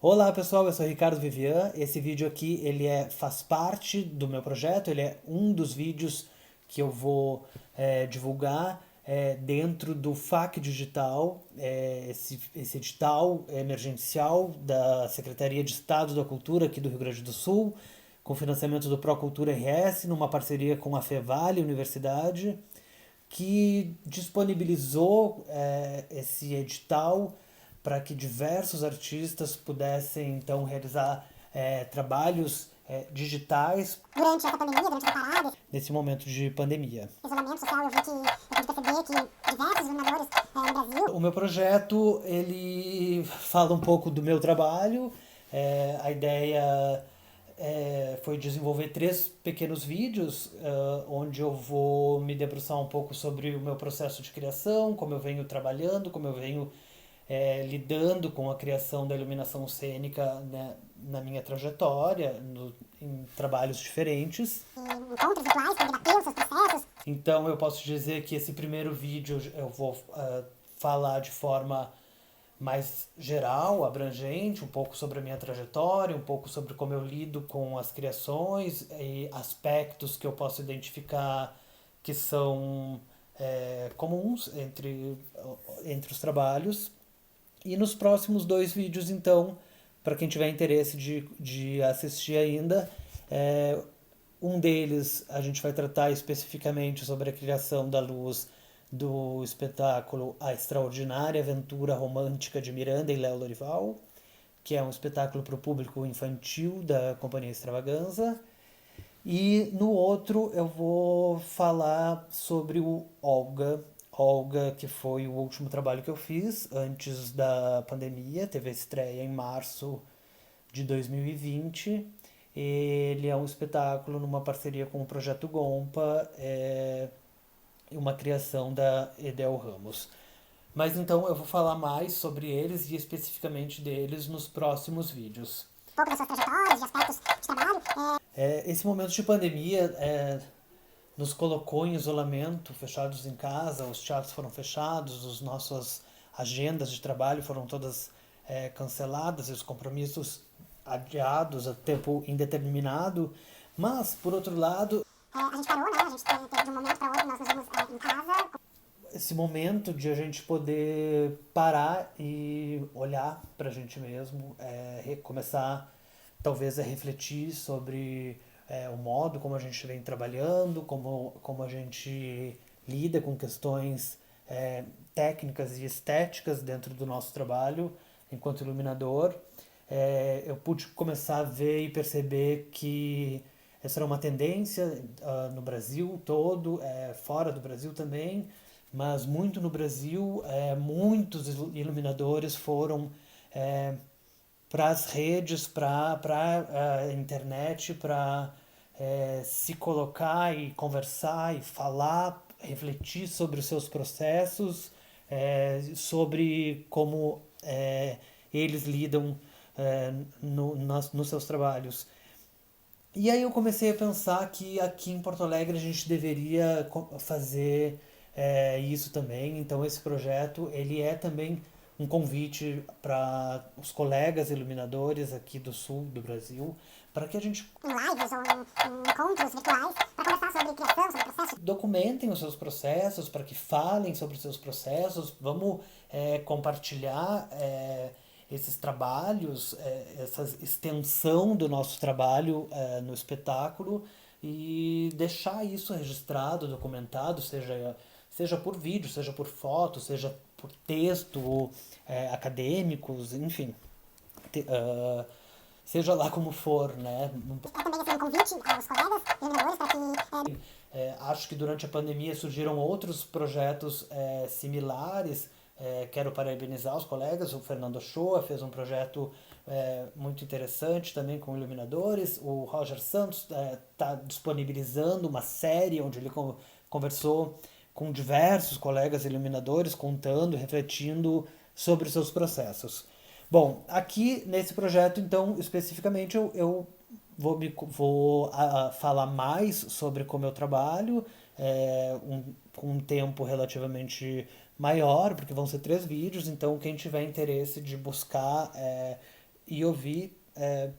Olá pessoal, eu sou Ricardo Vivian. Esse vídeo aqui faz parte do meu projeto, ele é um dos vídeos que eu vou divulgar dentro do FAQ Digital, esse edital emergencial da Secretaria de Estado da Cultura aqui do Rio Grande do Sul, com financiamento do Procultura RS, numa parceria com a Fevale Universidade, que disponibilizou esse edital para que diversos artistas pudessem então realizar trabalhos digitais Durante essa pandemia, durante essa parada, nesse momento de pandemia. isolamento social, eu pude perceber que diversos iluminadores no Brasil. O meu projeto ele fala um pouco do meu trabalho. A ideia foi desenvolver três pequenos vídeos onde eu vou me debruçar um pouco sobre o meu processo de criação, como eu venho trabalhando, como eu venho lidando com a criação da iluminação cênica, né, na minha trajetória, em trabalhos diferentes. Encontros virtuais para debater os seus processos. Então eu posso dizer que esse primeiro vídeo eu vou falar de forma mais geral, abrangente, um pouco sobre a minha trajetória, um pouco sobre como eu lido com as criações e aspectos que eu posso identificar que são comuns entre os trabalhos. E nos próximos dois vídeos, então, para quem tiver interesse de assistir ainda, um deles a gente vai tratar especificamente sobre a criação da luz do espetáculo A Extraordinária Aventura Romântica de Miranda e Léo Lorival, que é um espetáculo para o público infantil da Companhia Extravaganza. E no outro eu vou falar sobre o Olga. Olga, que foi o último trabalho que eu fiz antes da pandemia, teve a estreia em março de 2020. Ele é um espetáculo numa parceria com o Projeto Gompa, uma criação da Edel Ramos. Mas então eu vou falar mais sobre eles e especificamente deles nos próximos vídeos. Um pouco das suas trajetórias, de aspectos de trabalho. Esse momento de pandemia nos colocou em isolamento, fechados em casa, os teatros foram fechados, as nossas agendas de trabalho foram todas canceladas e os compromissos adiados a tempo indeterminado. Mas, por outro lado, A gente parou, né? A gente teve de um momento para outro, nós nos vimos em casa. esse momento de a gente poder parar e olhar para a gente mesmo, começar talvez a refletir sobre o modo como a gente vem trabalhando, como a gente lida com questões técnicas e estéticas dentro do nosso trabalho enquanto iluminador. Eu pude começar a ver e perceber que essa era uma tendência no Brasil todo, fora do Brasil também, mas muito no Brasil, muitos iluminadores foram para as redes, para a internet, para se colocar e conversar e falar, refletir sobre os seus processos, sobre como eles lidam nos seus trabalhos. E aí eu comecei a pensar que aqui em Porto Alegre a gente deveria fazer isso também. Então esse projeto ele é também um convite para os colegas iluminadores aqui do sul do Brasil, para que a gente Em lives ou em encontros virtuais para conversar sobre criação, sobre processo. documentem os seus processos, para que falem sobre os seus processos, vamos compartilhar esses trabalhos, essa extensão do nosso trabalho no espetáculo e deixar isso registrado, documentado, seja por vídeo, seja por foto, seja por texto, acadêmicos, enfim. Seja lá como for, né? É também assim, um convite aos colegas iluminadores para que Acho que durante a pandemia surgiram outros projetos similares. Quero parabenizar os colegas. O Fernando Ochoa fez um projeto muito interessante também com iluminadores. O Roger Santos está disponibilizando uma série onde ele conversou com diversos colegas iluminadores, contando, refletindo sobre os seus processos. Bom, aqui nesse projeto, então, especificamente, eu vou falar mais sobre como eu trabalho, com um tempo relativamente maior, porque vão ser três vídeos, então quem tiver interesse de buscar e ouvir. É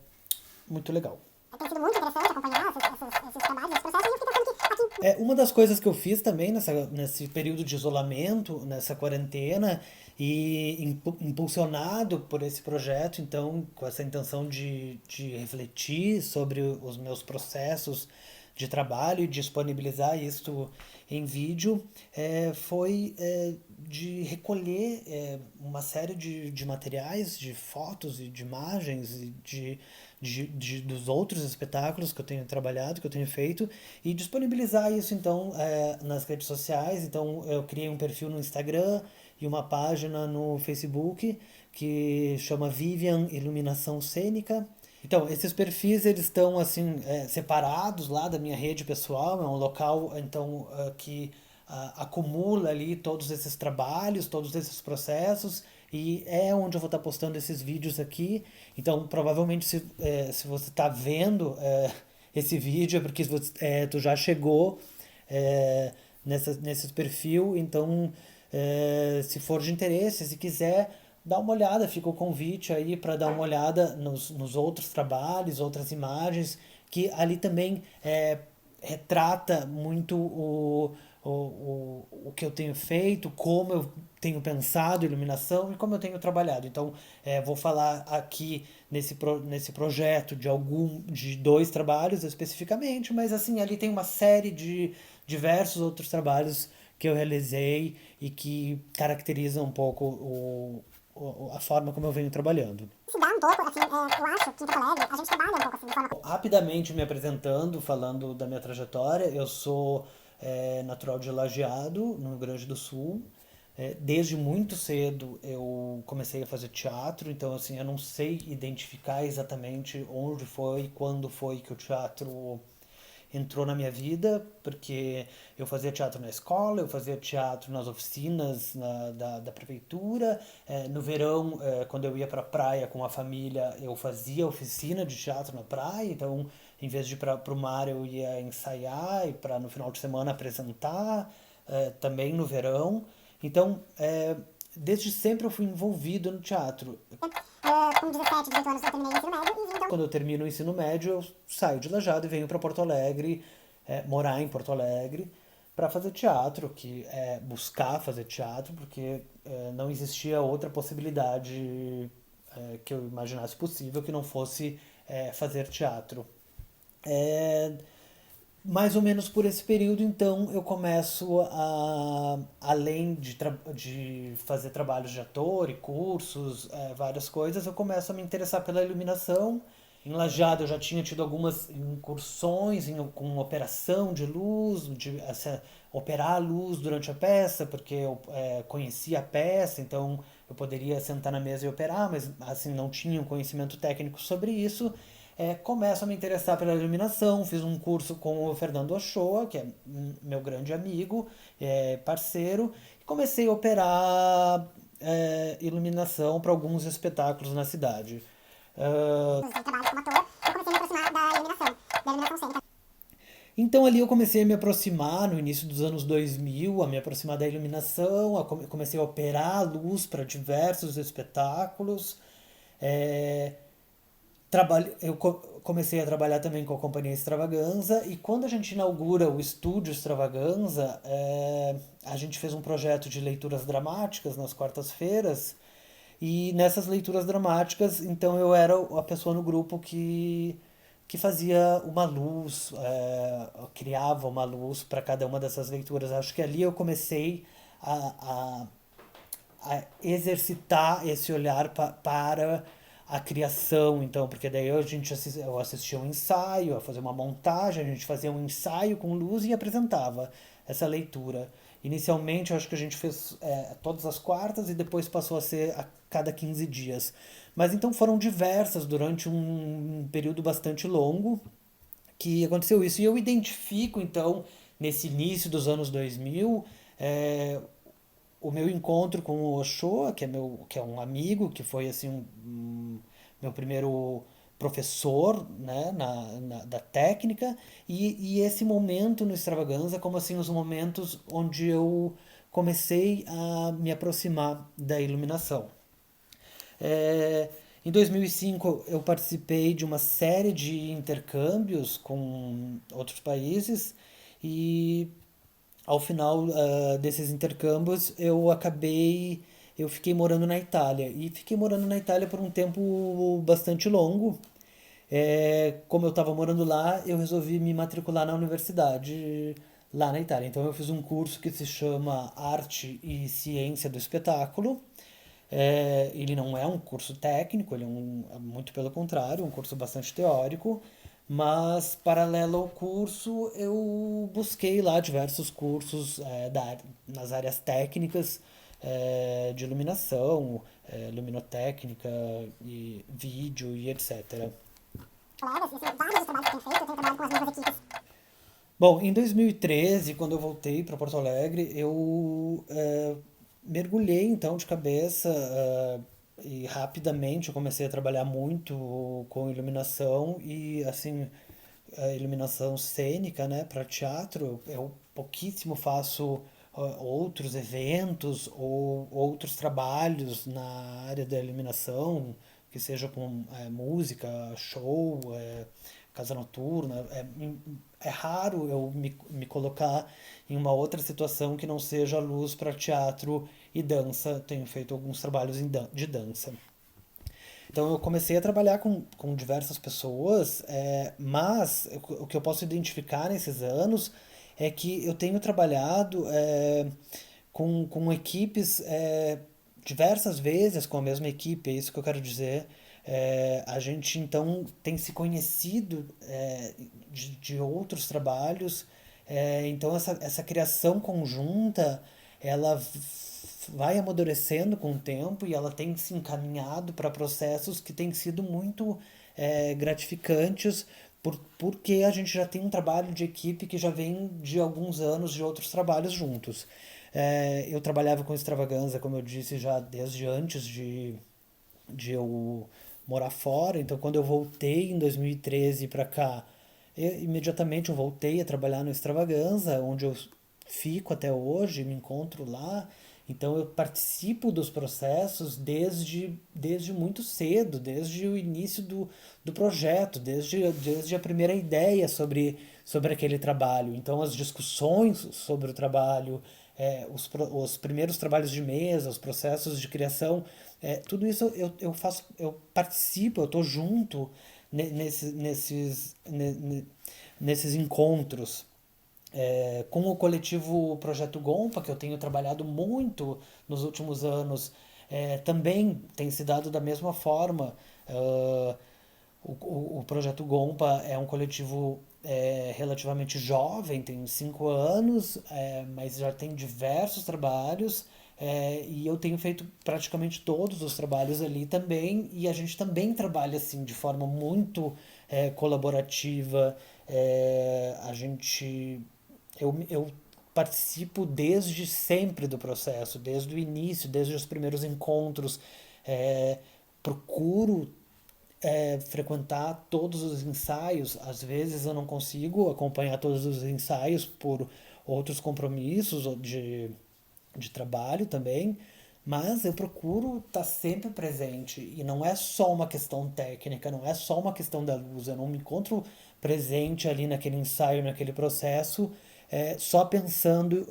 muito legal. Tem sido muito interessante acompanhar esses trabalhos, esses processos, e eu fiquei pensando que aqui. Uma das coisas que eu fiz também nesse período de isolamento, nessa quarentena, e impulsionado por esse projeto, então, com essa intenção de refletir sobre os meus processos de trabalho e disponibilizar isso em vídeo, foi de recolher uma série de materiais, de fotos e de imagens e dos outros espetáculos que eu tenho trabalhado, que eu tenho feito, e disponibilizar isso então nas redes sociais. Então eu criei um perfil no Instagram e uma página no Facebook que chama Vivian Iluminação Cênica. Então, esses perfis eles estão assim separados lá da minha rede pessoal, é um local então que acumula ali todos esses trabalhos, todos esses processos, e é onde eu vou estar postando esses vídeos aqui. Então, provavelmente se você está vendo esse vídeo é porque tu já chegou nesse perfil, então se for de interesse, se quiser dá uma olhada, fica o convite aí para dar uma olhada nos outros trabalhos, outras imagens, que ali também retrata muito o que eu tenho feito, como eu tenho pensado iluminação e como eu tenho trabalhado. Então, vou falar aqui nesse projeto de 2 trabalhos especificamente, mas assim, ali tem uma série de diversos outros trabalhos que eu realizei e que caracterizam um pouco a forma como eu venho trabalhando. Se dá um pouco, assim, eu acho que em Porto Alegre a gente trabalha um pouco assim, de forma. Rapidamente me apresentando, falando da minha trajetória, eu sou natural de Lajeado, no Rio Grande do Sul. Desde muito cedo eu comecei a fazer teatro, então assim, eu não sei identificar exatamente onde foi, quando foi que o teatro entrou na minha vida, porque eu fazia teatro na escola, eu fazia teatro nas oficinas da prefeitura. No verão, quando eu ia para a praia com a família, eu fazia oficina de teatro na praia, então em vez de ir para o mar, eu ia ensaiar e para no final de semana apresentar, também no verão. Então, desde sempre eu fui envolvido no teatro. Com 17, 18 anos eu terminei o ensino médio e então. Quando eu termino o ensino médio, eu saio de Lajeado e venho para Porto Alegre, morar em Porto Alegre, para fazer teatro, que é buscar fazer teatro, porque não existia outra possibilidade que eu imaginasse possível que não fosse fazer teatro. É, Mais ou menos por esse período, então, eu começo além de fazer trabalhos de ator e cursos, várias coisas, eu começo a me interessar pela iluminação. Em Lajeado eu já tinha tido algumas incursões com operação de luz, operar a luz durante a peça, porque eu conhecia a peça, então eu poderia sentar na mesa e operar, mas assim não tinha um conhecimento técnico sobre isso. Começo a me interessar pela iluminação, fiz um curso com o Fernando Ochoa, que é meu grande amigo, parceiro, e comecei a operar iluminação para alguns espetáculos na cidade. De trabalho como ator, eu comecei a me aproximar da iluminação cênica. Então ali eu comecei a me aproximar, no início dos anos 2000, a me aproximar da iluminação, comecei a operar a luz para diversos espetáculos. É, comecei a trabalhar também com a Companhia Extravaganza, e quando a gente inaugura o Estúdio Extravaganza, a gente fez um projeto de leituras dramáticas nas quartas-feiras, e nessas leituras dramáticas, então eu era a pessoa no grupo que fazia uma luz, criava uma luz para cada uma dessas leituras. Acho que ali eu comecei a, a exercitar esse olhar para a criação, então, porque daí eu assistia um ensaio, a fazer uma montagem, a gente fazia um ensaio com luz e apresentava essa leitura. Inicialmente, eu acho que a gente fez todas as quartas e depois passou a ser a cada 15 dias. Mas então foram diversas durante um período bastante longo que aconteceu isso. E eu identifico, então, nesse início dos anos 2000, o meu encontro com o Ochoa, que é um amigo, que foi assim meu primeiro professor, né, da técnica, e esse momento no Extravaganza como assim os momentos onde eu comecei a me aproximar da iluminação. Em 2005 eu participei de uma série de intercâmbios com outros países e ao final desses intercâmbios eu fiquei morando na Itália e fiquei morando na Itália por um tempo bastante longo. Como eu estava morando lá, eu resolvi me matricular na universidade lá na Itália. Então eu fiz um curso que se chama Arte e Ciência do Espetáculo. Ele não é um curso técnico, muito pelo contrário, um curso bastante teórico, mas paralelo ao curso eu busquei lá diversos cursos nas áreas técnicas de iluminação, luminotécnica e vídeo e etc. Colegas, vários trabalhos que eu tenho feito, eu tenho trabalhado com as mesmas equipes. Bom, em 2013, quando eu voltei para Porto Alegre, eu mergulhei então de cabeça e rapidamente eu comecei a trabalhar muito com iluminação e assim a iluminação cênica, né, para teatro. Eu pouquíssimo faço outros eventos ou outros trabalhos na área da iluminação, que seja com música, show, casa noturna. É raro eu me colocar em uma outra situação que não seja luz para teatro e dança. Tenho feito alguns trabalhos de dança. Então eu comecei a trabalhar com diversas pessoas, mas o que eu posso identificar nesses anos é que eu tenho trabalhado com equipes diversas vezes com a mesma equipe, é isso que eu quero dizer. A gente então tem se conhecido de outros trabalhos, então essa criação conjunta ela vai amadurecendo com o tempo e ela tem se encaminhado para processos que têm sido muito gratificantes, porque a gente já tem um trabalho de equipe que já vem de alguns anos de outros trabalhos juntos. Eu trabalhava com extravaganza, como eu disse, já desde antes de eu morar fora. Então, quando eu voltei em 2013 para cá, imediatamente eu voltei a trabalhar no Extravaganza, onde eu fico até hoje, me encontro lá. Então, eu participo dos processos desde muito cedo, desde o início do projeto, desde a primeira ideia sobre aquele trabalho. Então, as discussões sobre o trabalho, os primeiros trabalhos de mesa, os processos de criação, tudo isso eu faço, eu participo, eu estou junto nesses encontros. Com o coletivo Projeto Gompa, que eu tenho trabalhado muito nos últimos anos, também tem se dado da mesma forma. Ah, o Projeto Gompa é um coletivo relativamente jovem, tem 5 anos, mas já tem diversos trabalhos, e eu tenho feito praticamente todos os trabalhos ali também, e a gente também trabalha assim de forma muito colaborativa. A gente eu participo desde sempre do processo, desde o início, desde os primeiros encontros. Procuro frequentar todos os ensaios. Às vezes eu não consigo acompanhar todos os ensaios por outros compromissos de trabalho também, mas eu procuro estar sempre presente. E não é só uma questão técnica, não é só uma questão da luz. Eu não me encontro presente ali naquele ensaio, naquele processo, só pensando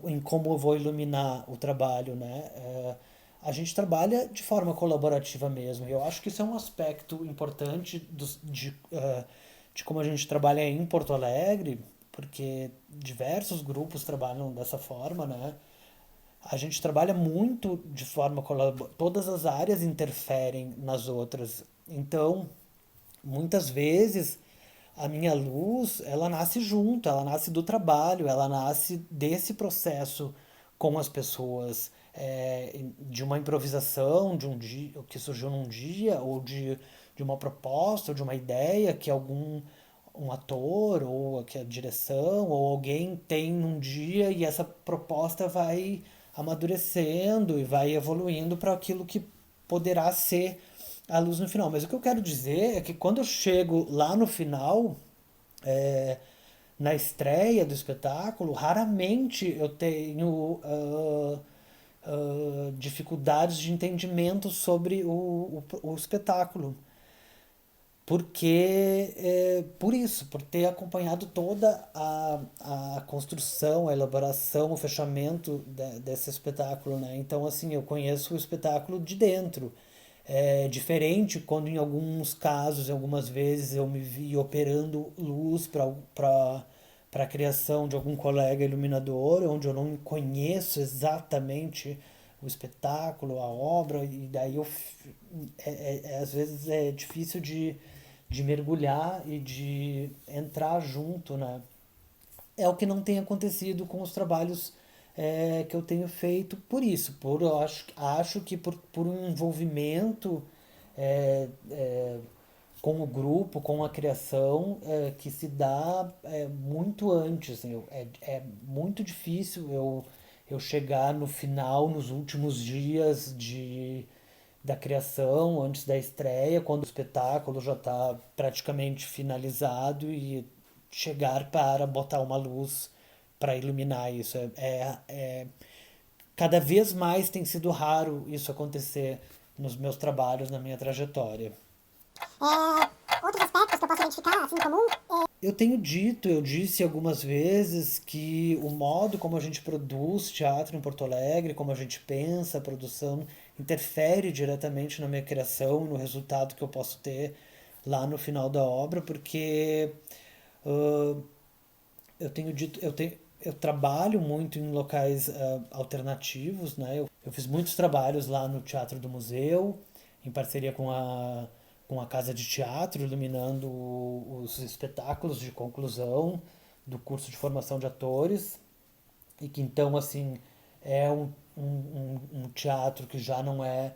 em como eu vou iluminar o trabalho, né? A gente trabalha de forma colaborativa mesmo. E eu acho que isso é um aspecto importante de como a gente trabalha em Porto Alegre, porque diversos grupos trabalham dessa forma, né? A gente trabalha muito de forma colaborativa, todas as áreas interferem nas outras. Então, muitas vezes a minha luz, ela nasce junto, ela nasce do trabalho, ela nasce desse processo com as pessoas, de uma improvisação, de um dia que surgiu num dia, ou de uma proposta, ou de uma ideia que algum um ator, ou que a direção, ou alguém tem num dia e essa proposta vai amadurecendo e vai evoluindo para aquilo que poderá ser a luz no final. Mas o que eu quero dizer é que quando eu chego lá no final, é, na estreia do espetáculo, raramente eu tenho dificuldades de entendimento sobre o espetáculo. Porque, por isso, por ter acompanhado toda a construção, a elaboração, o fechamento desse espetáculo, né? Então, assim, eu conheço o espetáculo de dentro. É diferente quando, em alguns casos, algumas vezes, eu me vi operando luz para a criação de algum colega iluminador, onde eu não conheço exatamente o espetáculo, a obra, e daí às vezes é difícil de mergulhar e de entrar junto, né? É o que não tem acontecido com os trabalhos que eu tenho feito por isso. Eu acho que por um envolvimento é, é, com o grupo, com a criação, que se dá muito antes. Assim, é muito difícil eu chegar no final, nos últimos dias da criação, antes da estreia, quando o espetáculo já está praticamente finalizado e chegar para botar uma luz para iluminar isso. Cada vez mais tem sido raro isso acontecer nos meus trabalhos, na minha trajetória. Outros aspectos que eu posso identificar, assim, em comum, Eu disse algumas vezes que o modo como a gente produz teatro em Porto Alegre, como a gente pensa a produção, interfere diretamente na minha criação, no resultado que eu posso ter lá no final da obra, porque ah, eu tenho dito, eu trabalho muito em locais alternativos, né? Eu fiz muitos trabalhos lá no Teatro do Museu, em parceria com a Casa de Teatro, iluminando os espetáculos de conclusão do curso de formação de atores, e que então, assim, é um teatro que já não é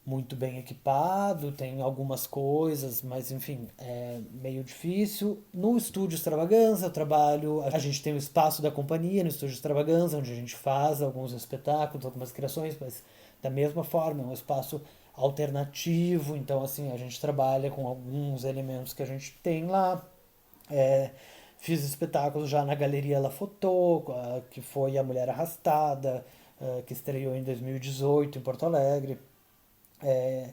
muito bem equipado, tem algumas coisas, mas enfim, é meio difícil. No Estúdio Extravaganza eu trabalho, a gente tem o espaço da companhia no Estúdio Extravaganza, onde a gente faz alguns espetáculos, algumas criações, mas da mesma forma, é um espaço alternativo, então assim, a gente trabalha com alguns elementos que a gente tem lá. É, fiz espetáculos já na Galeria La Fotô, que foi A Mulher Arrastada, que estreou em 2018 em Porto Alegre. É,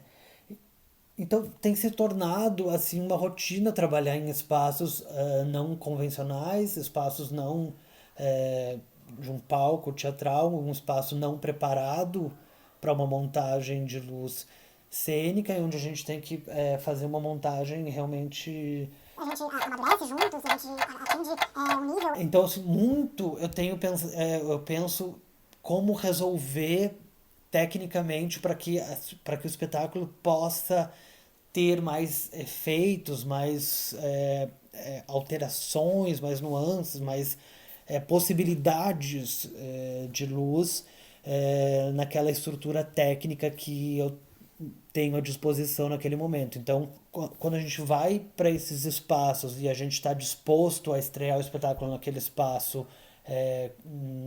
então tem se tornado assim uma rotina trabalhar em espaços não convencionais, espaços não eh, de um palco teatral, um espaço não preparado para uma montagem de luz cênica, onde a gente tem que fazer uma montagem realmente. a gente amadurece juntos, a gente atinge um nível. Então, assim, muito eu penso como resolver tecnicamente para que o espetáculo possa ter mais efeitos, mais alterações, mais nuances, mais possibilidades de luz naquela estrutura técnica que eu tenho à disposição naquele momento. Então, quando a gente vai para esses espaços e a gente está disposto a estrear o espetáculo naquele espaço,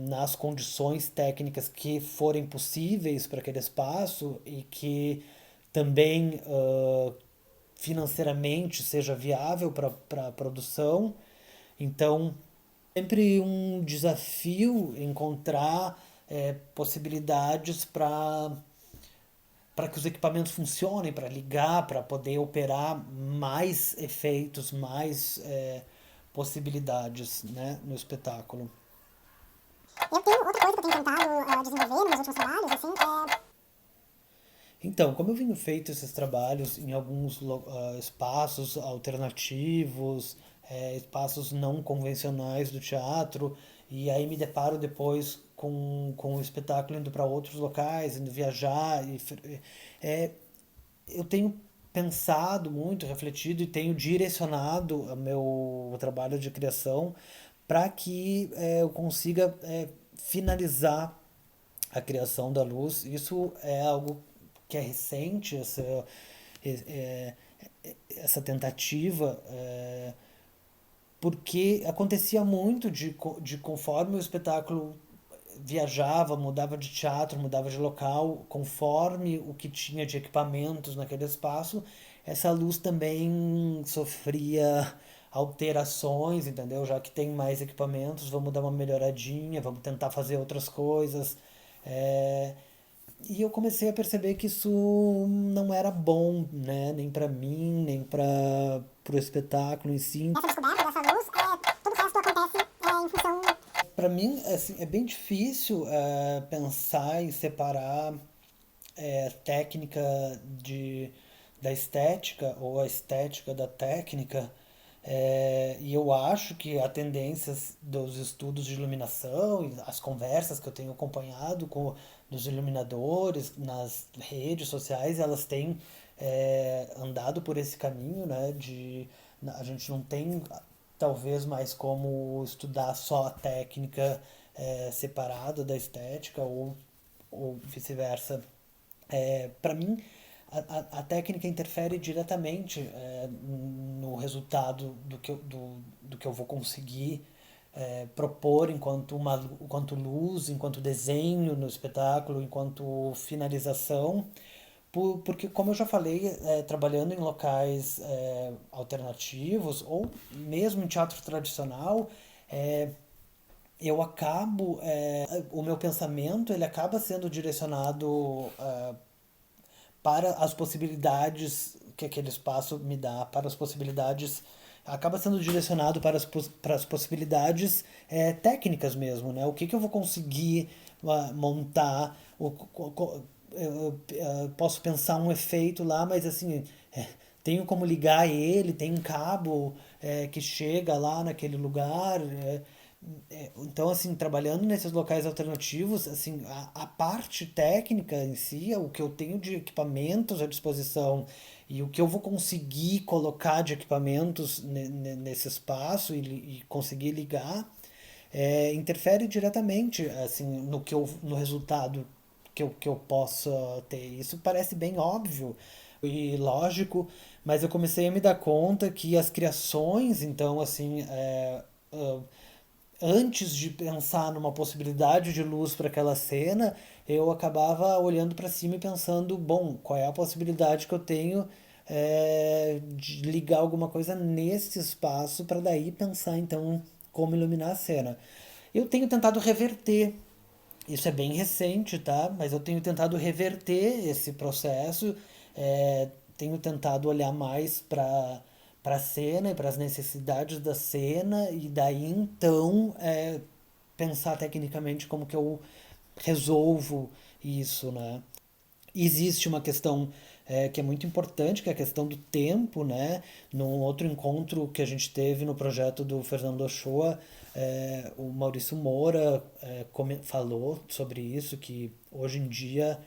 nas condições técnicas que forem possíveis para aquele espaço e que também financeiramente seja viável para a produção. Então, sempre um desafio encontrar possibilidades para que os equipamentos funcionem, para ligar, para poder operar mais efeitos, mais possibilidades, né, no espetáculo. Eu tenho outra coisa que eu tenho tentado desenvolver nos meus últimos trabalhos, assim, Então, como eu venho feito esses trabalhos em alguns espaços alternativos, espaços não convencionais do teatro, e aí me deparo depois com o espetáculo indo para outros locais, indo viajar, é, eu tenho pensado muito, refletido e tenho direcionado o meu trabalho de criação para que eu consiga finalizar a criação da luz. Isso é algo que é recente, é, essa tentativa, porque acontecia muito de conforme o espetáculo viajava, mudava de teatro, mudava de local, conforme o que tinha de equipamentos naquele espaço, essa luz também sofria alterações, entendeu? Já que tem mais equipamentos, vamos dar uma melhoradinha, vamos tentar fazer outras coisas. E eu comecei a perceber que isso não era bom, né? Nem pra mim, nem para pro espetáculo em si. Essa descoberta dessa luz, todo o resto acontece em função. Para mim, assim, é bem difícil pensar e separar técnica de, da estética ou a estética da técnica. E eu acho que a tendências dos estudos de iluminação e as conversas que eu tenho acompanhado com dos iluminadores nas redes sociais, elas têm andado por esse caminho, né? A gente não tem talvez mais como estudar só a técnica separada da estética ou vice-versa. Para mim, a técnica interfere diretamente no resultado do que eu vou conseguir propor enquanto luz, enquanto desenho no espetáculo, enquanto finalização. Porque, como eu já falei, trabalhando em locais alternativos ou mesmo em teatro tradicional, é, eu acabo, o meu pensamento ele acaba sendo direcionado para as possibilidades que aquele espaço me dá, para as possibilidades, acaba sendo direcionado para as possibilidades técnicas mesmo, né? O que eu vou conseguir montar, eu posso pensar um efeito lá, mas assim, tenho como ligar ele, tem um cabo que chega lá naquele lugar. Então, assim, trabalhando nesses locais alternativos, assim, a parte técnica em si, o que eu tenho de equipamentos à disposição e o que eu vou conseguir colocar de equipamentos nesse espaço e conseguir ligar, interfere diretamente, assim, no resultado que eu possa ter. Isso parece bem óbvio e lógico, mas eu comecei a me dar conta que as criações, então, assim, ah, antes de pensar numa possibilidade de luz para aquela cena, eu acabava olhando para cima e pensando, bom, qual é a possibilidade que eu tenho de ligar alguma coisa nesse espaço para daí pensar então como iluminar a cena. Eu tenho tentado reverter, isso é bem recente, tá? Mas eu tenho tentado reverter esse processo, tenho tentado olhar mais para a cena e para as necessidades da cena e daí então pensar tecnicamente como que eu resolvo isso, né? Existe uma questão que é muito importante, que é a questão do tempo, né? Num outro encontro que a gente teve no projeto do Fernando Ochoa, o Maurício Moura falou sobre isso, que hoje em dia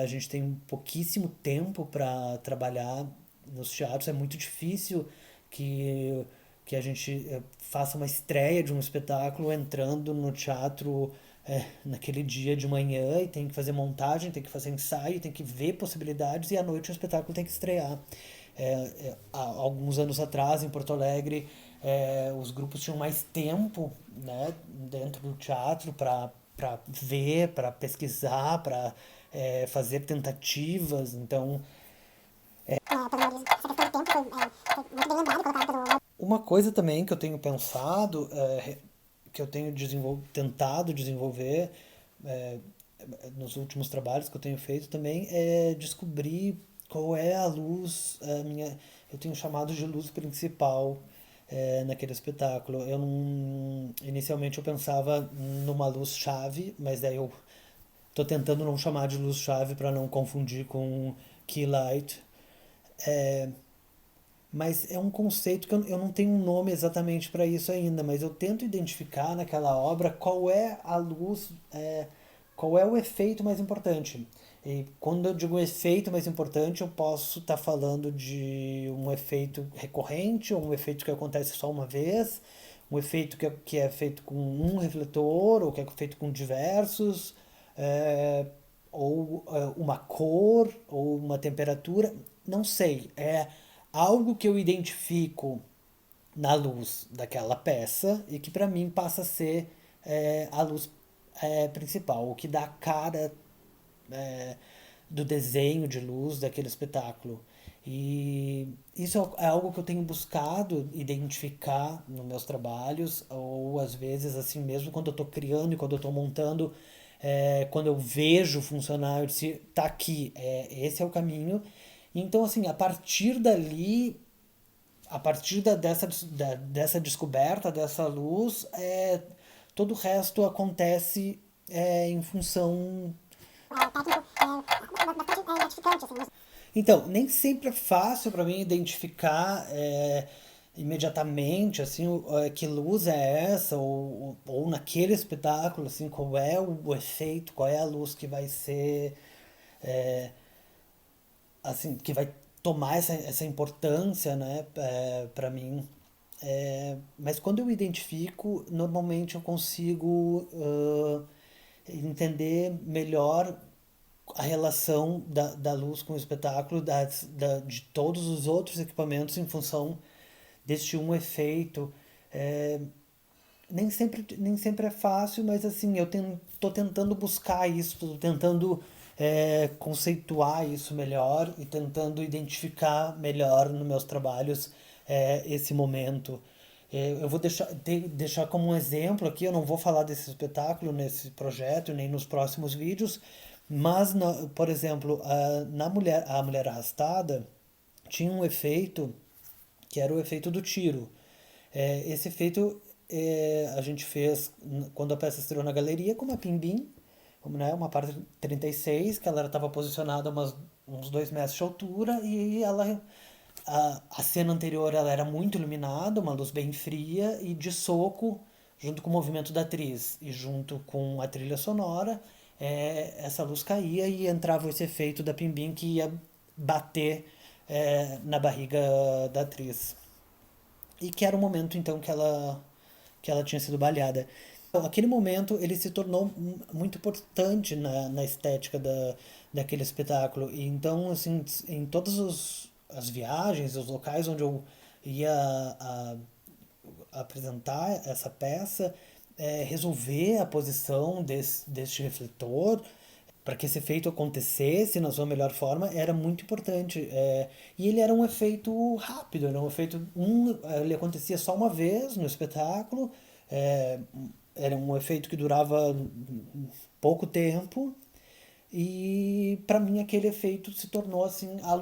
a gente tem pouquíssimo tempo para trabalhar nos teatros, é muito difícil que, que a gente faça uma estreia de um espetáculo entrando no teatro naquele dia de manhã e tem que fazer montagem, tem que fazer ensaio, tem que ver possibilidades e à noite o espetáculo tem que estrear. Há alguns anos atrás, em Porto Alegre, os grupos tinham mais tempo, né, dentro do teatro para ver, para pesquisar, para fazer tentativas. Então, Essa questão do tempo foi muito bem lembrado e colocado pelo. uma coisa também que eu tenho pensado, que eu tenho tentado desenvolver é, nos últimos trabalhos que eu tenho feito também é descobrir qual é a luz, eu tenho chamado de luz principal naquele espetáculo. Eu não, inicialmente eu pensava numa luz-chave, mas daí eu tô tentando não chamar de luz-chave para não confundir com key light. Mas é um conceito que eu não tenho um nome exatamente para isso ainda, mas eu tento identificar naquela obra qual é a luz, qual é o efeito mais importante. E quando eu digo efeito mais importante, eu posso estar falando de um efeito recorrente, ou um efeito que acontece só uma vez, um efeito que é feito com um refletor, ou que é feito com diversos, é, ou uma cor, ou uma temperatura, não sei. É algo que eu identifico na luz daquela peça e que para mim passa a ser a luz principal, o que dá a cara é, do desenho de luz daquele espetáculo. E isso é algo que eu tenho buscado identificar nos meus trabalhos, ou às vezes, assim mesmo, quando eu estou criando e quando eu estou montando, quando eu vejo funcionar, eu disse, tá aqui, esse é o caminho. Então, assim, a partir dali, a partir dessa descoberta, dessa luz, todo o resto acontece em função. Bastante gratificante, assim. Então, nem sempre é fácil para mim identificar imediatamente assim que luz é essa ou naquele espetáculo assim qual é o efeito, qual é a luz que vai ser assim que vai tomar essa importância, né, para mim. Mas quando eu identifico, normalmente eu consigo entender melhor a relação da luz com o espetáculo, de todos os outros equipamentos em função deste um efeito. É, nem sempre é fácil, mas assim, tô tentando buscar isso, tô tentando conceituar isso melhor e tentando identificar melhor nos meus trabalhos esse momento. Eu vou deixar como um exemplo aqui, eu não vou falar desse espetáculo nesse projeto, nem nos próximos vídeos, mas, por exemplo, a mulher arrastada tinha um efeito que era o efeito do tiro. Esse efeito a gente fez quando a peça estreou na galeria com uma Pimbim, né, uma parte 36, que ela estava posicionada uns 2 metros de altura e a cena anterior ela era muito iluminada, uma luz bem fria e de soco, junto com o movimento da atriz e junto com a trilha sonora, essa luz caía e entrava esse efeito da Pimbim que ia bater na barriga da atriz. E que era o momento então que ela tinha sido baleada. Então, aquele momento ele se tornou muito importante na estética daquele espetáculo. E então, assim, em todas as viagens, os locais onde eu ia apresentar essa peça, resolver a posição deste refletor para que esse efeito acontecesse na sua melhor forma era muito importante. E ele era um efeito rápido, era um efeito. Ele acontecia só uma vez no espetáculo, é, era um efeito que durava pouco tempo, e para mim aquele efeito se tornou assim a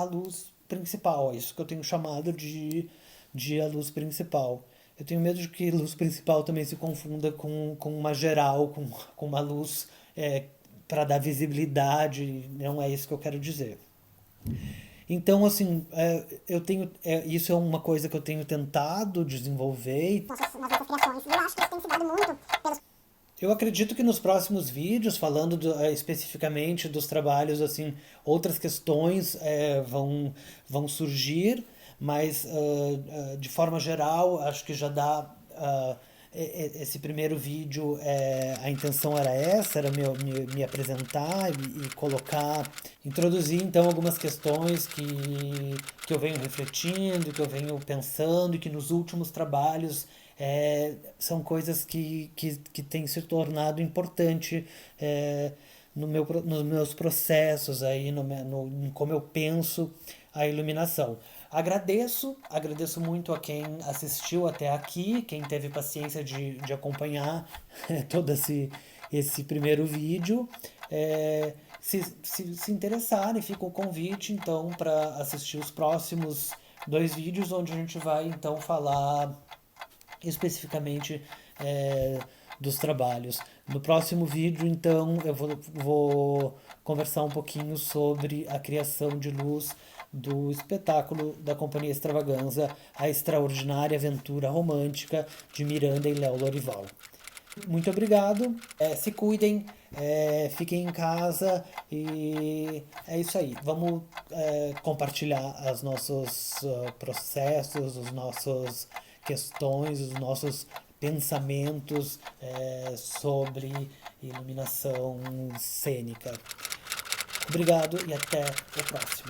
luz principal, é isso que eu tenho chamado de a luz principal. Eu tenho medo de que luz principal também se confunda com uma geral, com uma luz para dar visibilidade, não é isso que eu quero dizer. Então, assim, isso é uma coisa que eu tenho tentado desenvolver. Nossas criações. E eu acho que isso tem se dado muito pelos. Eu acredito que nos próximos vídeos, falando especificamente dos trabalhos, assim, outras questões vão surgir, mas de forma geral, acho que já dá. Esse primeiro vídeo, a intenção era essa, era me apresentar e colocar, introduzir então algumas questões que eu venho refletindo, que eu venho pensando e que nos últimos trabalhos são coisas que têm se tornado importante nos meus processos aí, em como eu penso a iluminação. Agradeço muito a quem assistiu até aqui, quem teve paciência de acompanhar todo esse primeiro vídeo. Se interessarem, fica o convite então para assistir os próximos 2 vídeos, onde a gente vai então falar especificamente dos trabalhos. No próximo vídeo, então, eu vou conversar um pouquinho sobre a criação de luz do espetáculo da Companhia Extravaganza, A Extraordinária Aventura Romântica de Miranda e Léo Lorival. Muito obrigado, se cuidem, fiquem em casa e é isso aí. Vamos compartilhar os nossos processos, as nossas questões, os nossos pensamentos sobre iluminação cênica. Obrigado e até o próximo.